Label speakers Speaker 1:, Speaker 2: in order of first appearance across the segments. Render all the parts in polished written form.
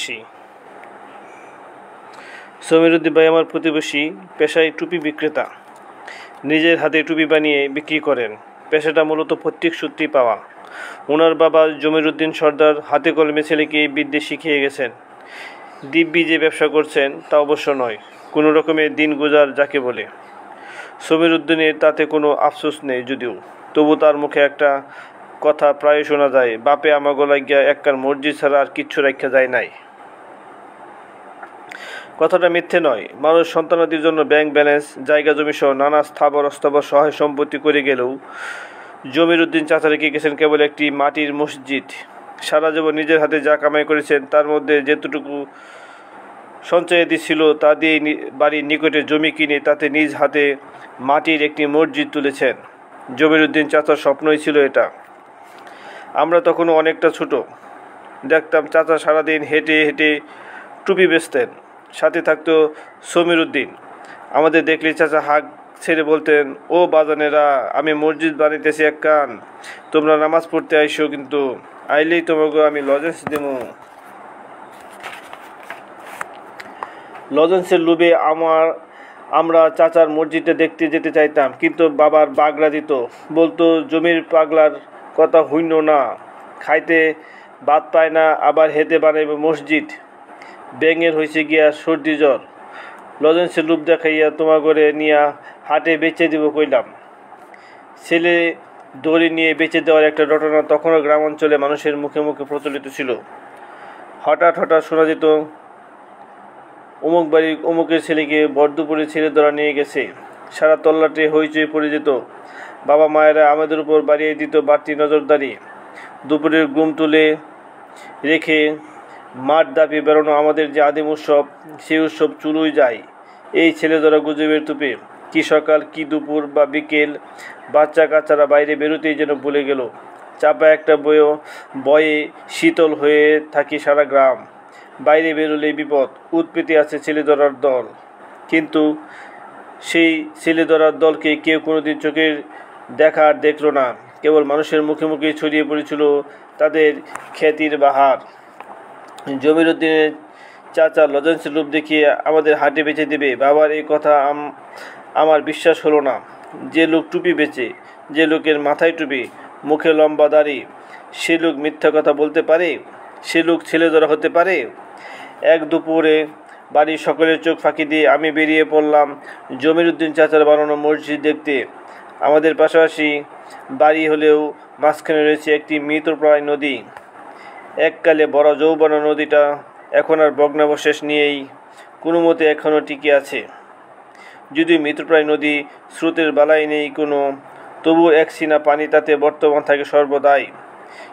Speaker 1: প্রতিবেশী। সমীরউদ্দিন ভাই আমার প্রতিবেশী, পেশায় টুপি বিক্রেতা। নিজের হাতে টুপি বানিয়ে বিক্রি করেন। পেশাটা মূলত পৈতৃক সূত্রেই পাওয়া। ওনার বাবা জমিরুদ্দিন সর্দার হাতে কলমে ছেলেকে এই বিদ্যে শিখিয়ে গেছেন। দিব্যি যে ব্যবসা করছেন তা অবশ্য নয়, কোনো রকমের দিন গুজার যাকে বলে। সমীরউদ্দিনের তাতে কোনো আফসোস নেই যদিও, তবু তার মুখে একটা কথা প্রায় শোনা যায়, বাপে আমাগো লাগিয়া একখান মসজিদ ছাড়া আর কিচ্ছু রাখা যায় নাই। কথাটা মিথ্যে নয়। মানুষ সন্তানাদির জন্য ব্যাংক ব্যালেন্স, জায়গা জমি সহ নানা স্থাবর অস্থাবর সহায় সম্পত্তি করে গেলেও জমিরুদ্দিন চাচা রেখে গেছেন কেবল একটি মাটির মসজিদ। সারা জীবন নিজের হাতে যা কামাই করেছেন তার মধ্যে যেতটুকু সঞ্চয়াদি ছিল তা দিয়ে বাড়ির নিকটে জমি কিনে তাতে নিজ হাতে মাটির একটি মসজিদ তুলেছেন। জমিরুদ্দিন চাচার স্বপ্নই ছিল এটা। আমরা তখনও অনেকটা ছোট। দেখতাম চাচা সারাদিন হেঁটে হেঁটে টুপি বেচতেন, সাথে থাকতো সমীরউদ্দিন। আমাদের দেখলে চাচা হাঁক ছেড়ে বলতেন, ও বাজানেরা, আমি মসজিদ বানাইতেছি একখান, তোমরা নামাজ পড়তে আইসো, কিন্তু আইলেই তোমাকে আমি লজেন্স দেবো। লজেন্সের লোভে আমরা চাচার মসজিদে দেখতে যেতে চাইতাম, কিন্তু বাবার বাগড়া দিত, বলতো জমির পাগলার কথা হইন না, খাইতে ভাত পায় না, আবার হেতে বানাইবে মসজিদ। ব্যাঙের হয়েছে গিয়া সর্দি জ্বর, লজেন্সের লোভ দেখাইয়া তোমার ঘরে নিয়া হাটে বেচে দিব কইলাম। ছেলে দড়ি নিয়ে বেচে দেওয়ার একটা ঘটনা তখনও গ্রাম অঞ্চলে মানুষের মুখে মুখে প্রচলিত ছিল। হঠাৎ শোনা যেত, অমুক বাড়ির অমুকের ছেলেকে বরদুপুরে ছেলে ধরা নিয়ে গেছে। সারা তল্লাটে হইচই পড়ে যেত। বাবা মায়েরা আমাদের উপর বাড়িয়ে দিত বাড়তি নজরদারি। দুপুরের ঘুম তুলে রেখে মাঠ দাপিয়ে বেরোনো আমাদের যে আদিম উৎসব, সেই উৎসব চুলোই যায় এই ছেলে ধরা গুজবের তুপে। কি সকাল, কি দুপুর বা বিকেল, বাচ্চা কাচ্চারা বাইরে বেরোতেই যেন ভুলে গেল। চাপা একটা বয়ে শীতল হয়ে থাকি সারা গ্রাম। বাইরে বেরোলেই বিপদ, উৎপীতি আছে ছেলে ধরার দল। কিন্তু সেই ছেলে ধরার দলকে কেউ কোনোদিন চোখের দেখা আর দেখল না। কেবল মানুষের মুখে মুখে ছড়িয়ে পড়েছিল তাদের খ্যাতির বাহার। জমিরুদ্দিনের চাচা লজেন্সের লোভ দেখিয়ে আমাদের হাটে বেচে দেবে, বাবার এই কথা আমার বিশ্বাস হলো না। যে লোক টুপি বেচে, যে লোকের মাথায় টুপি, মুখে লম্বা দাড়ি, সে লোক মিথ্যা কথা বলতে পারে? সে লোক ছেলে ধরা হতে পারে? এক দুপুরে বাড়ির সকলের চোখ ফাঁকি দিয়ে আমি বেরিয়ে পড়লাম জমিরুদ্দিন চাচার বানানো মসজিদ দেখতে। আমাদের পাশাপাশি বাড়ি হলেও মাঝখানে রয়েছে একটি মৃতপ্রায় নদী। এককালে বড় যৌবনা নদীটা এখন আর ভগ্নাবশেষ নিয়েই কোনো মতে এখনও টিকে আছে। যদিও মৃতপ্রায় নদী, স্রোতের বালাই নেই কোনো, তবু এক সিনা পানি তাতে বর্তমান থাকে সর্বদাই।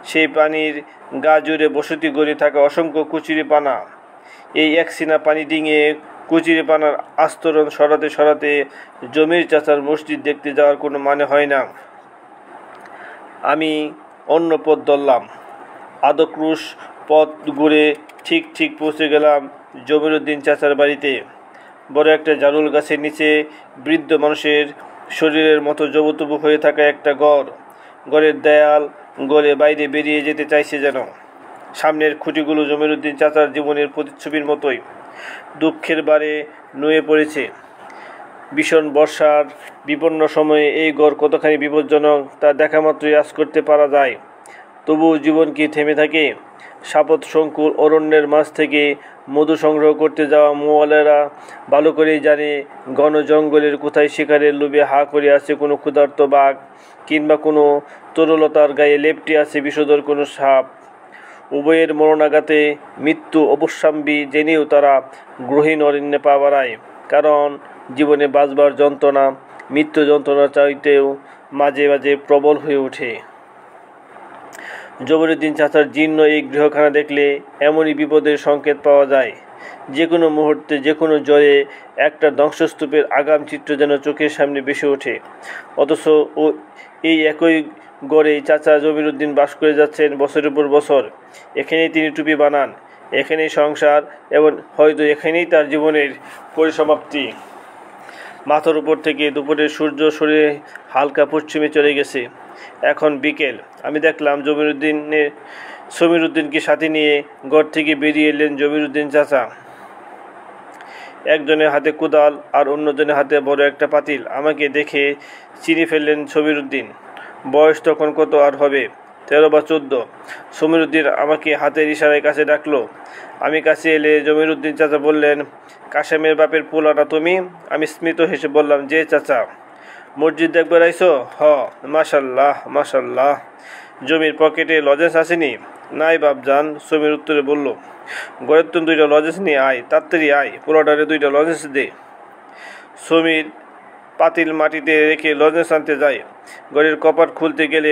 Speaker 1: সেই পানির গা জুড়ে বসতি গড়ে থাকা অসংখ্য কুচুরিপানা। এই এক সিনা পানি ডিঙে কুচুরিপানার আস্তরণ সরাতে জমির চাচার মসজিদ দেখতে যাওয়ার কোনো মানে হয় না। আমি অন্য পথ ধরলাম। আদক্রুশ পথ ঘুরে ঠিক পৌঁছে গেলাম জমিরুদ্দিন চাচার বাড়িতে। বড় একটা জারুল গাছের নিচে বৃদ্ধ মানুষের শরীরের মতো জবুতবু হয়ে থাকা একটা ঘর। ঘরের দেয়াল গড়ে বাইরে বেরিয়ে যেতে চাইছে যেন। সামনের খুঁটিগুলো জমিরুদ্দিন চাচার জীবনের প্রতিচ্ছবির মতোই দুঃখের বারে নুয়ে পড়েছে। ভীষণ বর্ষার বিপন্ন সময়ে এই ঘর কতখানি বিপজ্জনক তা দেখা মাত্রই আঁচ করতে পারা যায়। তবুও জীবন কি থেমে থাকে? সাপত সংকুল অরণ্যের মাঝ থেকে মধু সংগ্রহ করতে যাওয়া মৌয়ালেরা ভালো করেই জানে ঘন জঙ্গলের কোথায় শিকারের লোভে হা করে আছে কোনো ক্ষুধার্ত বাঘ, কিংবা কোনো তরুলতার গায়ে লেপ্টে আছে বিষধর কোনো সাপ। উভয়ের মরণাঘাতে মৃত্যু অবশ্যম্বী জেনেও তারা গ্রহীণ অরণ্যে পা বাড়ায়, কারণ জীবনে বাঁচবার যন্ত্রণা মৃত্যু যন্ত্রণা চাইতেও মাঝে মাঝে প্রবল হয়ে ওঠে। জমিরুদ্দিন চাচার জীর্ণ এই গৃহখানা দেখলে এমনই বিপদের সংকেত পাওয়া যায়। যে কোনো মুহূর্তে, যে কোনো জ্বরে একটা ধ্বংসস্তূপের আগাম চিত্র যেন চোখের সামনে ভেসে ওঠে। অথচ এই একই গড়েই চাচা জমিরুদ্দিন বাস করে যাচ্ছেন বছরের পর বছর। এখানেই তিনি টুপি বানান, এখানেই সংসার, এবং হয়তো এখানেই তার জীবনের পরিসমাপ্তি। মাথার উপর থেকে দুপুরের সূর্য সরে হালকা পশ্চিমে চলে গেছে। এখন বিকেল। আমি দেখলাম সমীর উদ্দিনকে সাথে নিয়ে ঘর থেকে বেরিয়ে এলেন জমির উদ্দিন চাচা। একজনের হাতে কোদাল আর অন্যজনের হাতে বড় একটা পাতিল। আমাকে দেখে চিনি ফেললেন সমীর উদ্দিন। বয়স তখন কত আর হবে, 13 বা 14। সমীর উদ্দিন আমাকে হাতের ইশারায় কাছে ডাকলো। আমি কাছে এলে জমির উদ্দিন চাচা বললেন, কাশেমের বাপের পোলাটা তুমি? আমি স্মিত হেসে বললাম, যে চাচা। মসজিদ দেখবার আইসো? হ, মাশাল্লাহ মাশাল্লাহ। জমির পকেটে লজেন্স আসেনি? নাই বাপজান, সমীর উত্তরে বলল। ঘরের তো 2টা লজেন্স নিয়ে আয়, তাড়াতাড়ি আয়, পোলাটারে 2টা লজেন্স দে। সমীর পাতিল মাটিতে রেখে লজেন্স আনতে যায়। ঘরের কপাট খুলতে গেলে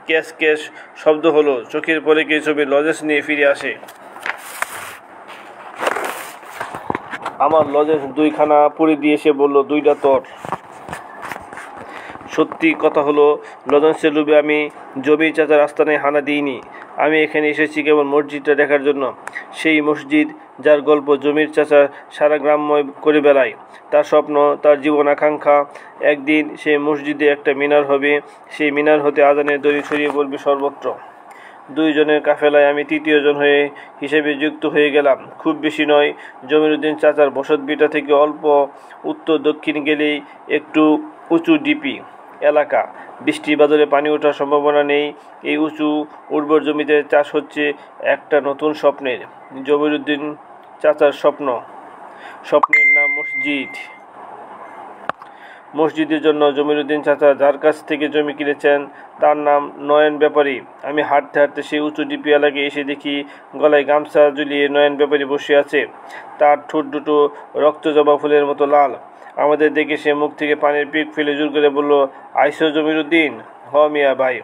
Speaker 1: ক্যাশ ক্যাশ শব্দ হলো। চোখের পলকে সমীর লজেন্স নিয়ে ফিরে আসে। আমার লজেন্স 2খানা পুড়ে দিয়ে সে বলল, 2টা তোর। সত্যি কথা হলো, লজেন্সের লোভে আমি জমির চাচার আস্তানায় হানা দিইনি। আমি এখানে এসেছি কেবল মসজিদটা দেখার জন্য। সেই মসজিদ যার গল্প জমির চাচা সারা গ্রামময় করে বেড়ায়। তার স্বপ্ন, তার জীবন আকাঙ্ক্ষা, একদিন সেই মসজিদে একটা মিনার হবে। সেই মিনার হতে আজানের দড়ি ছড়িয়ে পড়বে সর্বত্র। 2 জনের কাফেলায় আমি 3য় জন হয়ে হিসেবে যুক্ত হয়ে গেলাম। খুব বেশি নয়, জমির উদ্দিন চাচার বসতভিটা থেকে অল্প উত্তর দক্ষিণ গেলেই একটু উঁচু ডিপি এলাকা। বৃষ্টি বাদলে পানি ওঠার সম্ভাবনা নেই। এই উঁচু উর্বর জমিতে চাষ হচ্ছে একটা নতুন স্বপ্নের। জমির উদ্দিন চাচার স্বপ্নের নাম মসজিদ। মসজিদের জন্য জমির উদ্দিন চাচা যার কাছ থেকে জমি কিনেছেন তার নাম নয়ন ব্যাপারী। আমি হাঁটতে হাঁটতে সেই উঁচু ডিপি এলাকায় এসে দেখি গলায় গামছা ঝুলিয়ে নয়ন ব্যাপারী বসে আছে। তার ঠোঁট দুটো রক্তজবা ফুলের মতো লাল। আমাদের দেখে সে মুখ থেকে পানির পিক ফেলে জোর করে বলল, আইসো জমির উদ্দিন? হ মিয়া ভাই।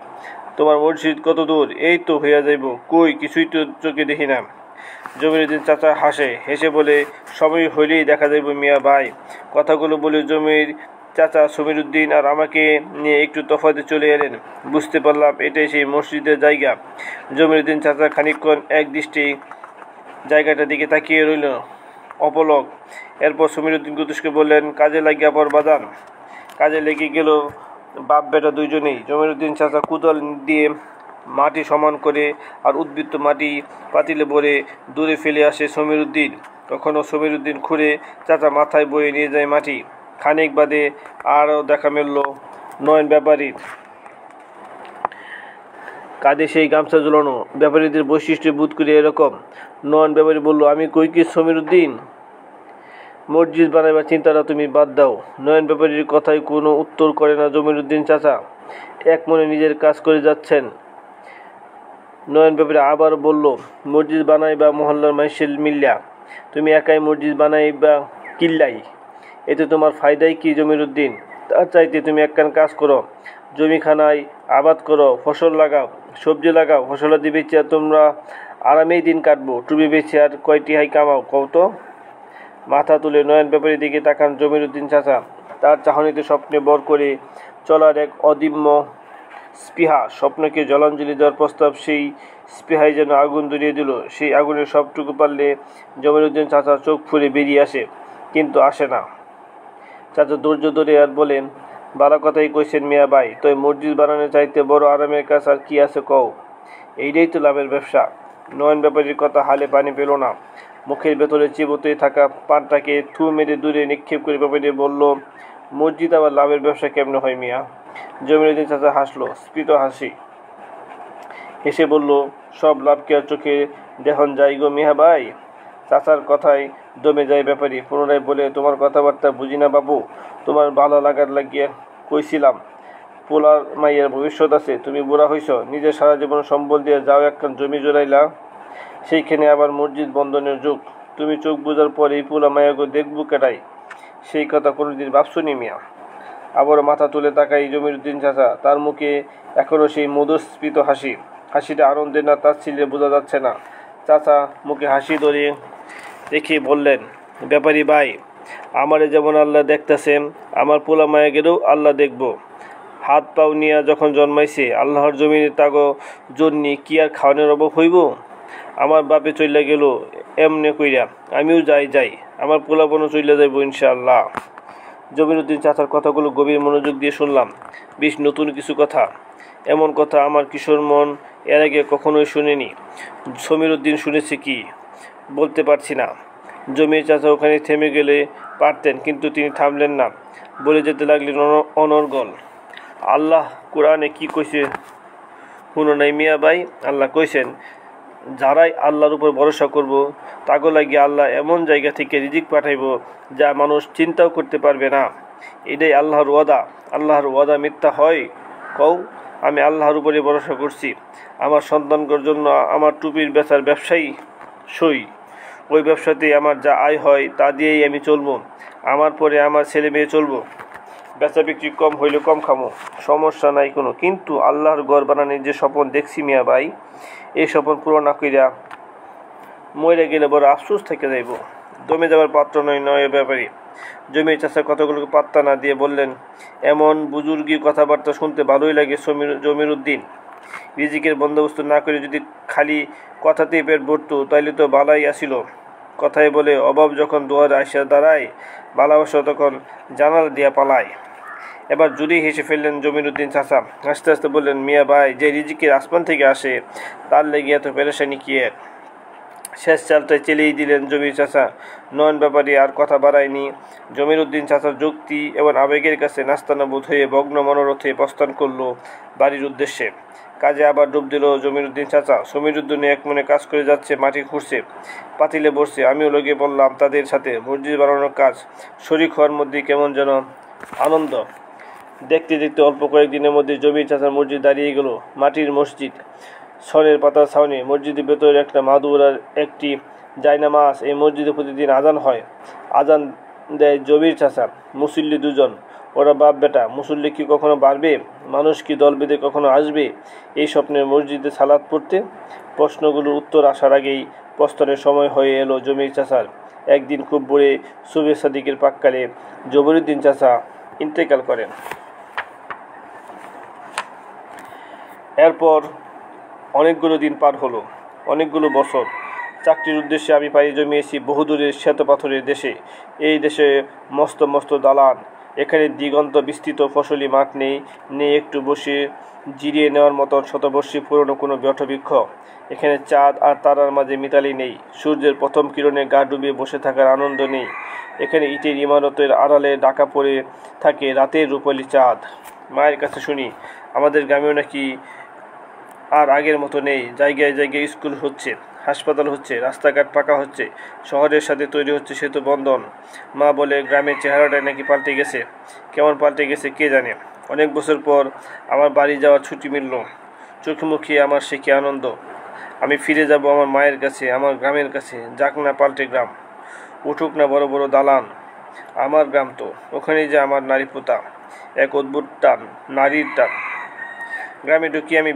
Speaker 1: তোমার মসজিদ কত দূর? এই তো হইয়া যাইব। কই, কিছুই তো চোখে দেখি না। জমির উদ্দিন চাচা হেসে বলে, সময় হইলেই দেখা যাইব মিয়া ভাই। কথাগুলো বলে জমির চাচা সমীর উদ্দিন আর আমাকে নিয়ে একটু তফাতে চলে এলেন। বুঝতে পারলাম এটাই সেই মসজিদের জায়গা। জমির উদ্দিন চাচা খানিকক্ষণ এক দৃষ্টি জায়গাটার দিকে তাকিয়ে রইল অপলক। এরপর সমীর উদ্দিন কুতুসকে বললেন, কাজে লাগিয়া পর বাদান। কাজে লেগে গেল বাপ বেটা 2 জনেই। জমির উদ্দিন চাচা কোদাল দিয়ে মাটি সমান করে আর উদ্বৃত্ত মাটি পাতিলে ভরে দূরে ফেলে আসে সমীর উদ্দিন। তখনও সমীর উদ্দিন খুঁড়ে চাচা মাথায় বয়ে নিয়ে যায় মাটি। খানিক বাদে আরও দেখা মিলল নয়ন ব্যাপারীর। কাঁধে সেই গামছা ঝুলানো। ব্যাপারীদের বৈশিষ্ট্য বোধ করে এরকম। নয়ন ব্যাপারী বলল, আমি কই কি সমীর উদ্দিন, মসজিদ বানাইবার চিন্তাটা তুমি বাদ দাও। নয়ন ব্যাপারীর কথায় কোনো উত্তর করে না জমির উদ্দিন চাচা। এক মনে নিজের কাজ করে যাচ্ছেন। নয়ন ব্যাপারী আবার বলল, মসজিদ বানাইবা মহল্লার মানুষের মিল্লা? তুমি একাই মসজিদ বানাইবা কিল্লাই? এতে তোমার ফায়দাই কি জমির উদ্দিন? তার চাইতে তুমি একখান কাজ করো, জমিখানায় আবাদ করো, ফসল লাগাও, সবজি লাগাও। ফসলাদি বেচে তোমরা আরামেই দিন কাটবো। টুপি বেচে আর কয়টি হাই কামাও কও তো? মাথা তুলে নয়ন ব্যাপারীর দিকে তাকান জমির উদ্দিন চাচা। তার চাহনিতে স্বপ্নে বর করে চলার এক অদিম্য স্পৃহা। স্বপ্নকে জলাঞ্জলি দেওয়ার প্রস্তাব, সেই স্পৃহায় যেন আগুন ধরিয়ে দিল। সেই আগুনের সবটুকু পারলে জমির উদ্দিন চাচা চোখ ফুলে বেরিয়ে আসে, কিন্তু আসে না। চাচা ধৈর্য ধরে আর বলেন, ভালো কথাই কইছেন মিয়া ভাই। তো মসজিদ বানানোর চাইতে বড় আরামের কাজ আর কি আছে কও? এইটাই তো লাভের ব্যবসা। নয়ন ব্যাপারীর কথা হালে পানি পেল না। মুখের ভেতরে চিবোতে থাকা পানটাকে থু মেরে দূরে নিক্ষেপ করে ব্যাপারী বলল, মসজিদ আবার লাভের ব্যবসা কেমনে হয় মিয়া? জমির উদ্দিন চাচা হাসলো, স্ফীত হাসি। হেসে বলল, সব লাভ কি আর চোখে দেখন যাই গো মিয়া ভাই? চাচার কথায় দমে যায় ব্যাপারী। পুনরায় বলে, তোমার কথাবার্তা বুঝি না বাবু। তোমার ভালো লাগার লাগিয়ে কইছিলাম, পোলার মাইয়ের ভবিষ্যৎ আছে। তুমি বুড়া হইছ, নিজের সারা জীবন সম্বল দিয়ে যাও একখান জমি জোড়াইলা, সেইখানে আবার মসজিদ বন্ধনের যুগ। তুমি চোখ বুঝার পর এই পোলা মাইয়াকে দেখবো কেটাই? সেই কথা কোনোদিন ভাবছনি মিয়া? আবারও মাথা তুলে তাকাই জমির উদ্দিন চাচা। তার মুখে এখনও সেই মধুস্ফীত হাসি। হাসিটা আনন্দের না তাচ্ছিল্যে বোঝা যাচ্ছে না। চাচা মুখে হাসি ধরে রেখে বললেন, ব্যাপারী ভাই, আমারে যেমন আল্লাহ দেখতেছেন, আমার পোলা মায়াকেও আল্লাহ দেখব। হাত পাও নিয়া যখন জন্মাইছে আল্লাহর জমিনে তাগো জন্যে কি আর খাওয়ানোর অভাব হইব? আমার বাপে চইলা গেল এমনে কইরা, আমিও যাই, আমার পোলাপনও চইলা যাইব ইনশাআল্লাহ। জমির উদ্দিন চাচার কথাগুলো গভীর মনোযোগ দিয়ে শুনলাম। বেশ নতুন কিছু কথা। এমন কথা আমার কিশোর মন এর আগে কখনোই শুনিনি। সমীর উদ্দিন শুনেছে কি বলতে পারছি না। জমির চাচা ওখানে থেমে গেলে পারতেন, কিন্তু তিনি থামলেন না, বলে যেতে লাগলেন অনর্গল। আল্লাহ কোরআনে কি কইছে শুনো নাই মিয়া ভাই? আল্লাহ কইছেন, যারাই আল্লাহর উপর ভরসা করব তাগো লাগিয়ে আল্লাহ এমন জায়গা থেকে রিজিক পাঠাইব যা মানুষ চিন্তাও করতে পারবে না। এটাই আল্লাহর ওয়াদা। আল্লাহর ওয়াদা মিথ্যা হয়? কও। আমি আল্লাহর উপরে ভরসা করছি। আমার সন্তানদের জন্য আমার টুপির বেচার ব্যবসায়ী সই। ওই ব্যবসাতেই আমার যা আয় হয় তা দিয়েই আমি চলবো। আমার পরে আমার ছেলে মেয়ে চলবো। বেচা বিক্রি কম হইলে কম খামো, সমস্যা নাই কোনো। কিন্তু আল্লাহর ঘর বানানোর যে স্বপ্ন দেখছি মিয়া ভাই, এই স্বপ্ন পুরো না কইরা মরে গেলে বড় আফসোস থেকে যাইব। দমে যাবার পাত্র নয় ব্যাপারী। জমির চাষা কতগুলোকে পাত্তা না দিয়ে বললেন, এমন বুজুর্গি কথাবার্তা শুনতে ভালোই লাগে জমির উদ্দিন। রিজিকের বন্দোবস্ত না করে যদি খালি কথাতেই পেট ভরত তাইলে তো বালাই আসিল। কথায় বলে, অভাব যখন দুয়ারে আসিয়া দাঁড়ায়, ভালোবাসা তখন জানালা দিয়া পালায়। এবার জুড়ি হেসে ফেললেন জমির উদ্দিন চাচা। আস্তে আস্তে বললেন, মিয়া ভাই, যে রিজিকের আসমান থেকে আসে তার লেগে এত পেরেশানি কি এর? শেষ চালটায় চেলেই দিলেন জমির চাচা। নয়ন ব্যাপারী আর কথা বাড়ায়নি। জমির উদ্দিন চাচার যুক্তি এবং আবেগের কাছে নাস্তানাবুদ হয়ে ভগ্ন মনোরথে প্রস্থান করলো বাড়ির উদ্দেশ্যে। কাজে আবার ডুব দিল জমির উদ্দিন চাচা। সমীর উদ্দিন এক মনে কাজ করে যাচ্ছে, মাটি খুঁড়ছে, পাতিলে বসছে। আমিও লেগে পড়লাম তাদের সাথে। মসজিদ বানানোর কাজ শরিক হওয়ার মধ্যে কেমন যেন আনন্দ। দেখতে দেখতে অল্প কয়েকদিনের মধ্যে জমির চাচার মসজিদ দাঁড়িয়ে গেল। মাটির মসজিদ, ছনের পাতার ছাউনি, মসজিদের ভেতরে একটা মাদুর আর একটি জায়নামাজ। এই মসজিদে প্রতিদিন আজান হয়। আজান দেয় জমির চাচা, মুসল্লি দুজন। ওরা বাপ বেটা। মুসল্লি কি কখনো বাড়বে? মানুষ কি দল বেঁধে কখনো আসবে এই স্বপ্নের মসজিদে সালাত পড়তে? প্রশ্নগুলোর উত্তর আসার আগেই প্রস্থানের সময় হয়ে এলো জমির চাচার। একদিন খুব ভোরে সুবে সাদিকের পাককালে জমিরুদ্দিন চাচা ইন্তেকাল করেন। এরপর অনেকগুলো দিন পার হলো, অনেকগুলো বছর। চাকরির উদ্দেশ্যে আমি পাড়ি জমিয়েছি বহুদূরের শ্বেত পাথরের দেশে। এই দেশে মস্ত মস্ত দালান। এখানে দিগন্ত বিস্তৃত ফসলি মাঠ নেই, নেই একটু বসে জিরিয়ে নেওয়ার মতো শতবর্ষী পুরনো কোনো বটবৃক্ষ। এখানে চাঁদ আর তারার মাঝে মিতালি নেই। সূর্যের প্রথম কিরণে গা ডুবিয়ে বসে থাকার আনন্দ নেই। এখানে ইটের ইমারতের আড়ালে ঢাকা পড়ে থাকে রাতের রূপালি চাঁদ। মায়ের কাছে শুনি, আমাদের গ্রামেও নাকি আর আগের মতো নেই। জায়গায় জায়গায় স্কুল হচ্ছে, হাসপাতাল হচ্ছে, রাস্তাঘাট পাকা হচ্ছে, শহরের সাথে তৈরি হচ্ছে সেতু বন্ধন। মা বলে, গ্রামের চেহারাটাই নাকি পাল্টে গেছে। কেমন পাল্টে গেছে কে জানে। অনেক বছর পর আমার বাড়ি যাওয়ার ছুটি মিলল। চোখে মুখে আমার সে কি আনন্দ। আমি ফিরে যাব আমার মায়ের কাছে, আমার গ্রামের কাছে। যাক না পাল্টে গ্রাম, উঠুক না বড় বড় দালান। আমার গ্রাম তো, ওখানেই যে আমার নারী পোতা। এক অদ্ভুত টান, নারীর টান। গ্রামে ঢুকি আমি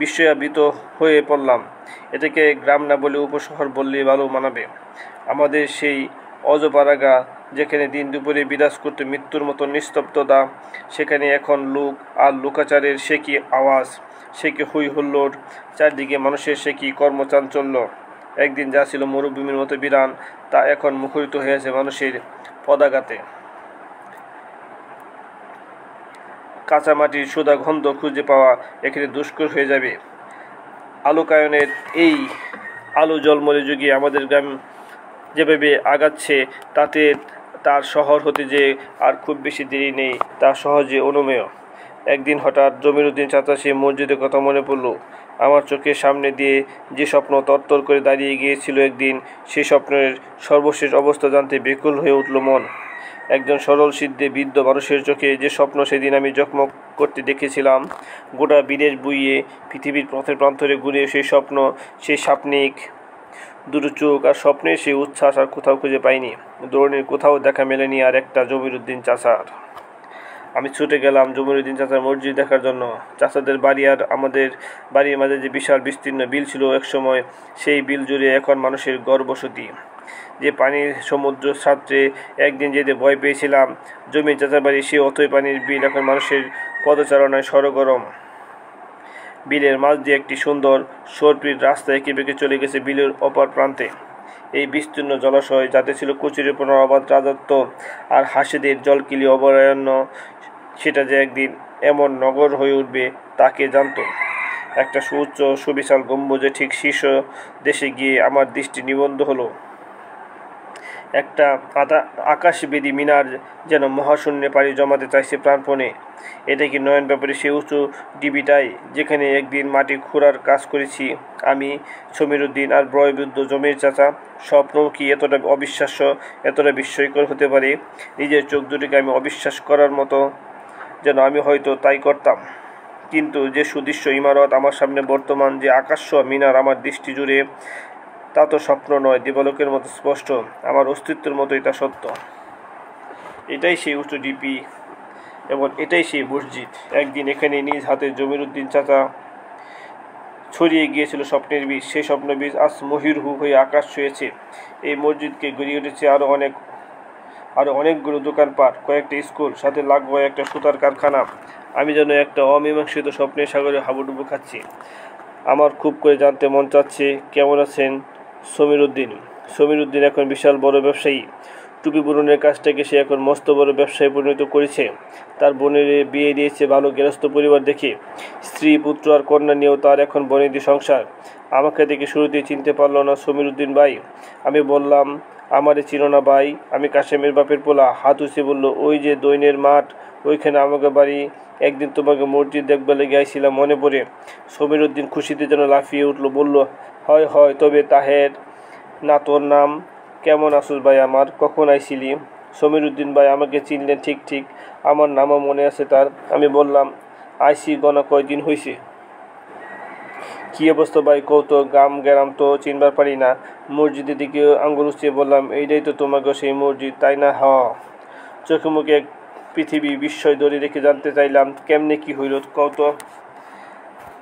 Speaker 1: বিস্ময়াবৃত হয়ে পড়লাম। এটাকে গ্রাম না বলে উপশহর বললেই ভালো মানাবে। আমাদের সেই অজপাড়াগা, যেখানে দিন দুপুরে বিরাজ করতে মৃত্যুর মতো নিস্তব্ধতা, সেখানে এখন লোক আর লোকাচারের সে কি আওয়াজ, সে কি হই হুল্লোড়, চারদিকে মানুষের সে কি কর্মচাঞ্চল্য। একদিন যা ছিল মরুভূমির মতো বিরান, তা এখন মুখরিত হয়েছে মানুষের পদাঘাতে। কাঁচামাটির সোদা গন্ধ খুঁজে পাওয়া এখানে দুষ্কর হয়ে যাবে। আলোকায়নের এই আলো জলমলে যুগে আমাদের গ্রাম যেভাবে আগাচ্ছে, তাতে তার শহর হতে যে আর খুব বেশি দেরি নেই, তা সহজে অনুমেয়। একদিন হঠাৎ জমিরুদ্দিন চাচা সে মসজিদের কথা মনে পড়ল। আমার চোখের সামনে দিয়ে যে স্বপ্ন তরতর করে দাঁড়িয়ে গিয়েছিল একদিন, সেই স্বপ্নের সর্বশেষ অবস্থা জানতে ব্যাকুল হয়ে উঠল মন। একজন সরল সিদ্ধে বৃদ্ধ মানুষের চোখে যে স্বপ্ন সেদিন আমি জকমক করতে দেখেছিলাম, গোটা বিদেশ বুইয়ে পৃথিবীর পথের প্রান্তরে ঘুরে সেই স্বপ্ন, সেই সাপনিক দুটো চোখ আর স্বপ্নের সেই উচ্ছ্বাস আর কোথাও খুঁজে পাইনি। দৌড়ের কোথাও দেখা মেলেনি আর একটা জমিরুদ্দিন চাচার। আমি ছুটে গেলাম জমিরুদ্দিন চাচার মসজিদ দেখার জন্য। চাচাদের বাড়ি আর আমাদের বাড়ির মাঝে যে বিশাল বিস্তীর্ণ বিল ছিল একসময়, সেই বিল জুড়ে এখন মানুষের গড়বসতি। যে পানির সমুদ্র ছাত্রে একদিন যেতে ভয় পেয়েছিলাম, জমির চাচার বাড়ি সে অথই পানির বিল এখন মানুষের পদচারণায় সরগরম। বিলের মাঝ দিয়ে একটি সুন্দর সরপির রাস্তা এঁকে বেঁকে চলে গেছে বিলের অপর প্রান্তে। এই বিস্তীর্ণ জলাশয়, যাতে ছিল কচুরিপানার অবাধ রাজত্ব আর হাসিদের জলকিলি অভয়ারণ্য, সেটা যে একদিন এমন নগর হয়ে উঠবে তা কে জানত। একটা সুউচ্চ সুবিশাল গম্বুজে ঠিক শীর্ষ দেশে গিয়ে আমার দৃষ্টি নিবদ্ধ হলো। একটা আকাশবেদী মিনার যেন মহাশূন্যে পাড়ি জমাতে চাইছে প্রাণপণে। এটা কি নয়ন ব্যাপারে সে উঁচু ডিবিটাই, যেখানে একদিন মাটি খোঁড়ার কাজ করেছি আমি, সমীরউদ্দিন আর বয়োবৃদ্ধ জমির চাচা? স্বপ্ন কি এতটা অবিশ্বাস্য, এতটা বিস্ময়কর হতে পারে? নিজের চোখ দুটিকে আমি অবিশ্বাস করার মতো যেন আমি হয়তো তাই করতাম। কিন্তু যে সুদৃশ্য ইমারত আমার সামনে বর্তমান, যে আকাশ্য মিনার আমার দৃষ্টি জুড়ে, তা তো স্বপ্ন নয়, দিবালোকের মতো স্পষ্ট, আমার অস্তিত্বের মতোই তা সত্য। এটাই সেই উঁচু ডিপি এবং এটাই সেই মসজিদ। একদিন এখানে নিজ হাতে জমিরউদ্দিন চাচা ছড়িয়ে গিয়েছিল স্বপ্নের বীজ। সেই স্বপ্ন বীজ আজ মহিরহু হয়ে আকাশ ছুঁয়েছে। এই মসজিদকে গড়িয়ে উঠেছে আরো অনেকগুলো দোকানপাট, কয়েকটা স্কুল, সাথে লাগবে একটা সুতার কারখানা। আমি যেন একটা অমীমাংসিত স্বপ্নের সাগরে হাবুডুবু খাচ্ছি। আমার খুব করে জানতে মন চাচ্ছে, কেমন আছেন সমীরউদ্দিন? সমীরউদ্দিন এখন বিশাল বড় ব্যবসায়ী। টুপি বুননের কাজটাকে সে এখন মস্ত বড় ব্যবসায় পরিণত করেছে। তার বোনের বিয়ে দিয়েছে ভালো গৃহস্থ পরিবার দেখে। স্ত্রী, পুত্র আর কন্যা নিয়েও তার এখন বনেদি সংসার। আমাকে দেখে শুরুতেই চিনতে পারলো না সমীরউদ্দিন ভাই। আমি বললাম, আমারে চিনো না ভাই? আমি কাশেমের বাপের পোলা। হাত উঁচে বলল, ওই যে দৈনের মাঠ, ওইখানে আমাকে বাড়ি। একদিন তোমাকে মসজিদ দেখবার লেগে আইছিলাম, মনে পড়ে? সমীরউদ্দিন খুশিতে যেন লাফিয়ে উঠল, বলল, হয় হয়, তবে তাহের না তোর নাম? কেমন আসুস ভাই আমার, কখন আইছিলি? সমীরউদ্দিন ভাই আমাকে চিনলেন ঠিক ঠিক, আমার নামও মনে আছে তার। আমি বললাম, আইসি গনা কয়দিন হইছে। কি অবস্থা ভাই কৌতো, গ্রাম গ্রাম তো চিনবার পারি না। মসজিদের দিকে আঙ্গুল উঁচিয়ে বললাম, এইটাই তো তোমাকে সেই মসজিদ, তাই না? হ। চোখে মুখে এক পৃথিবী বিস্ময় ধরে রেখে জানতে চাইলাম, কেমনে কি হইল কত?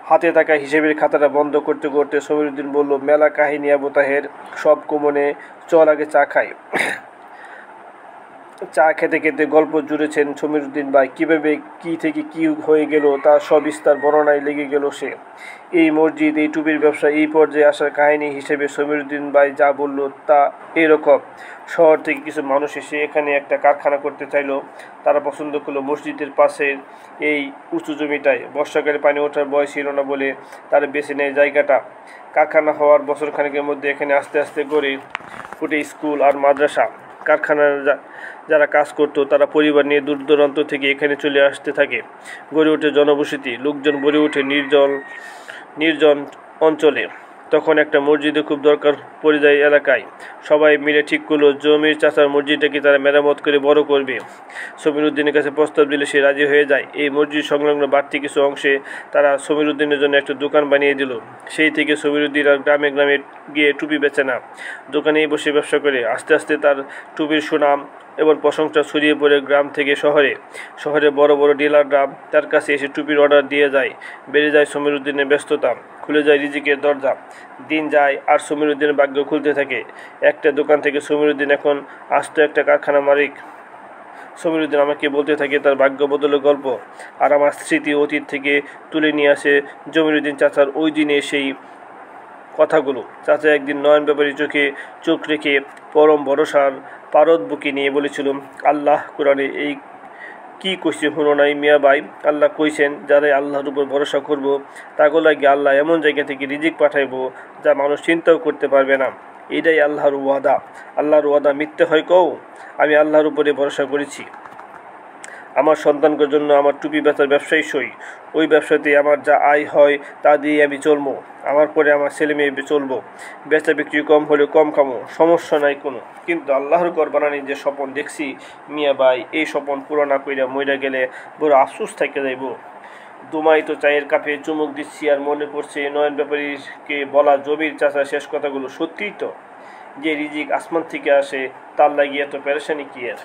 Speaker 1: হাতে থাকা হিসেবের খাতাটা বন্ধ করতে করতে সমীরউদ্দিন বলল, মেলা কাহিনী আবু তাহের, সব কমনে, চল আগে চা খাই। চা খেতে খেতে গল্প জুড়েছেন সমীরউদ্দিন ভাই। কীভাবে কী থেকে কী হয়ে গেল তার সবিস্তার বর্ণনায় লেগে গেল সে। এই মসজিদ, এই টুপির ব্যবসা, এই পর্যায়ে আসার কাহিনী হিসেবে সমীরউদ্দিন ভাই যা বলল তা এরকম। শহর থেকে কিছু মানুষ এসে এখানে একটা কারখানা করতে চাইলো। তারা পছন্দ করলো মসজিদের পাশের এই উঁচু জমিটায়। বর্ষাকালে পানি ওঠার ভয় ছিল না বলে তারা বেছে নেয় জায়গাটা। কারখানা হওয়ার বছরখানেকের মধ্যে এখানে আস্তে আস্তে গড়ে উঠে স্কুল আর মাদ্রাসা। কারখানার যারা কাজ করতো তারা পরিবার নিয়ে দূর দূরান্ত থেকে এখানে চলে আসতে থাকে। গড়ে ওঠে জনবসতি, লোকজন ভরে ওঠে নির্জন অঞ্চলে। তখন একটা মসজিদে খুব দরকার পড়ে যায় এলাকায়। সবাই মিলে ঠিক করলো জমির চাচার মসজিদটাকে তারা মেরামত করে বড় করবে। সমীরউদ্দিনের কাছে প্রস্তাব দিলে সে রাজি হয়ে যায়। এই মসজিদ সংলগ্ন বাড়তি কিছু অংশে তারা সমীরউদ্দিনের জন্য একটা দোকান বানিয়ে দিল। সেই থেকে সমীরউদ্দিন আর গ্রামে গ্রামে গিয়ে টুপি বেচে না, দোকানেই বসে ব্যবসা করে। আস্তে আস্তে তার টুপির সুনাম এবং প্রশংসা ছড়িয়ে পড়ে গ্রাম থেকে শহরে বড় বড় ডিলাররা তার কাছে এসে টুপির অর্ডার দিয়ে যায়। বেড়ে যায় সমীরউদ্দিনের ব্যস্ততা, খুলে যায় রিজিকের দরজা। দিন যায় আর সমীরউদ্দিনের ভাগ্য খুলতে থাকে। একটা দোকান থেকে সমীরউদ্দিন এখন আস্ত একটা কারখানা মালিক। সমীরউদ্দিন আমাকে বলতে থাকে তার ভাগ্য বদলের গল্প, আর আমার স্মৃতি অতীত থেকে তুলে নিয়ে আসে জমিরউদ্দিন চাচার ওই দিনে সেই কথাগুলো। চাচা একদিন নয়ন ব্যাপারী চোখ রেখে পরম ভরসার পারদ বুকে নিয়ে বলেছিল, আল্লাহ কোরআনে এই কি কইছে শুনো নাই মিয়া ভাই? আল্লাহ কইছেন, যারাই আল্লাহর উপর ভরসা করবো তাগুলো গিয়ে আল্লাহ এমন জায়গা থেকে রিজিক পাঠাইবো যা মানুষ চিন্তাও করতে পারবে না। এটাই আল্লাহর ওয়াদা। আল্লাহর ওয়াদা মিথ্যে হয় কও? আমি আল্লাহর উপরে ভরসা করেছি। আমার সন্তানদের জন্য আমার টুপি বেচার ব্যবসায়ী সই। ওই ব্যবসাতে আমার যা আয় হয় তা দিয়ে আমি চলবো। আমার পরে আমার ছেলে মেয়ে চলবো। বেচা বিক্রি কম হলে কম খামো, সমস্যা নাই কোনো। কিন্তু আল্লাহর ঘর বানানি যে স্বপন দেখছি মিয়া ভাই, এই স্বপন পুরো না কইরা মইরা গেলে বড় আফসোস থেকে যাইব। দুমাই তো চায়ের কাপে চুমুক দিচ্ছি আর মনে পড়ছে নয়ন ব্যাপারীকে বলা জমির চাচা শেষ কথাগুলো। সত্যিই তো, যে রিজিক আসমান থেকে আসে তার লাগিয়ে এত পেরেশানি কি এর?